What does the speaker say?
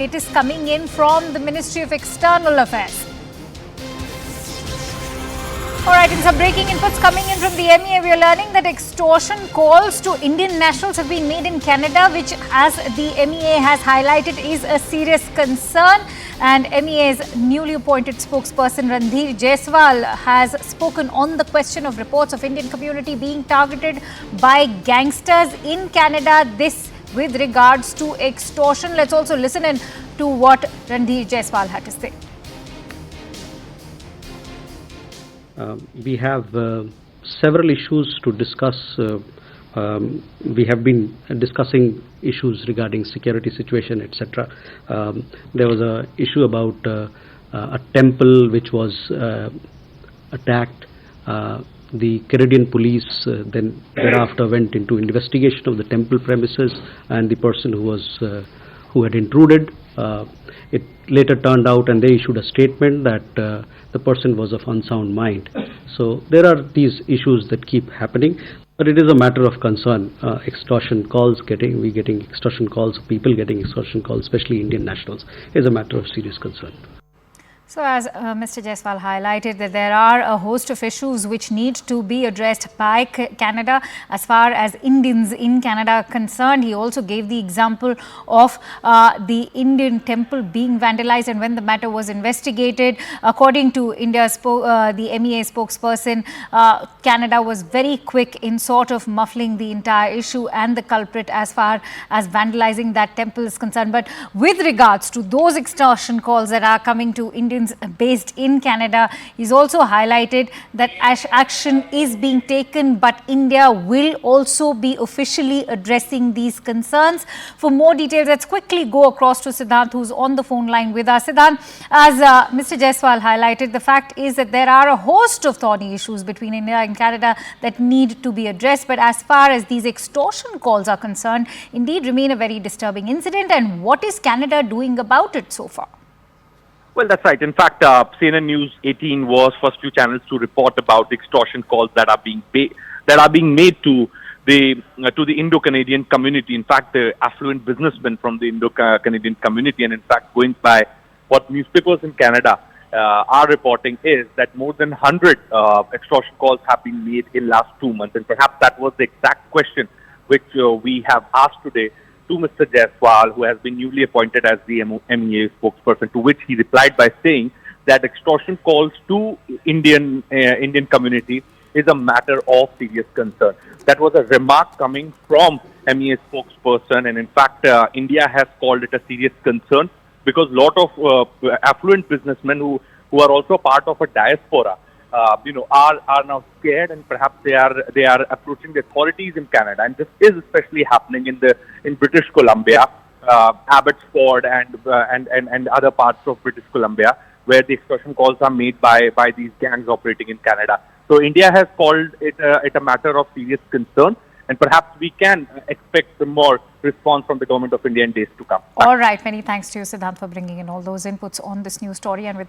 It is coming in from the Ministry of External Affairs. Alright, in some breaking inputs coming in from the MEA, we are learning that extortion calls to Indian nationals have been made in Canada, which, as the MEA has highlighted, is a serious concern. And MEA's newly appointed spokesperson Randhir Jaiswal has spoken on the question of reports of Indian community being targeted by gangsters in Canada. This with regards to extortion. Let's also listen in to what Randhir Jaiswal had to say. We have several issues to discuss. We have been discussing issues regarding security situation, etc. There was an issue about a temple which was attacked. The Canadian police then thereafter went into investigation of the temple premises and the person who had intruded. It later turned out, and they issued a statement that the person was of unsound mind. So there are these issues that keep happening, but it is a matter of concern. Extortion calls, getting extortion calls, people getting extortion calls, especially Indian nationals, is a matter of serious concern. So as Mr. Jaiswal highlighted, that there are a host of issues which need to be addressed by Canada as far as Indians in Canada are concerned. He also gave the example of the Indian temple being vandalized, and when the matter was investigated, according to the MEA spokesperson, Canada was very quick in sort of muffling the entire issue and the culprit as far as vandalizing that temple is concerned. But with regards to those extortion calls that are coming to Indians based in Canada, he's also highlighted that action is being taken, but India will also be officially addressing these concerns. For more details, let's quickly go across to Siddhant, who's on the phone line with us. Siddhant, as Mr. Jaiswal highlighted, the fact is that there are a host of thorny issues between India and Canada that need to be addressed, but as far as these extortion calls are concerned, indeed remain a very disturbing incident. And what is Canada doing about it so far? Well, that's right. In fact, CNN News 18 was first few channels to report about the extortion calls that are being made to the Indo-Canadian community. In fact, the affluent businessmen from the Indo-Canadian community, and in fact, going by what newspapers in Canada are reporting, is that more than 100 extortion calls have been made in last 2 months, and perhaps that was the exact question which we have asked today to Mr. Jaiswal, who has been newly appointed as the MEA spokesperson, to which he replied by saying that extortion calls to Indian community is a matter of serious concern. That was a remark coming from MEA spokesperson, and in fact, India has called it a serious concern because a lot of affluent businessmen who are also part of a diaspora are now scared, and perhaps they are approaching the authorities in Canada, and this is especially happening in British Columbia, Abbotsford, and other parts of British Columbia, where the extortion calls are made by these gangs operating in Canada. So India has called it a matter of serious concern, and perhaps we can expect more response from the government of India in days to come. All right, many thanks to you, Siddhant, for bringing in all those inputs on this news story. And with that,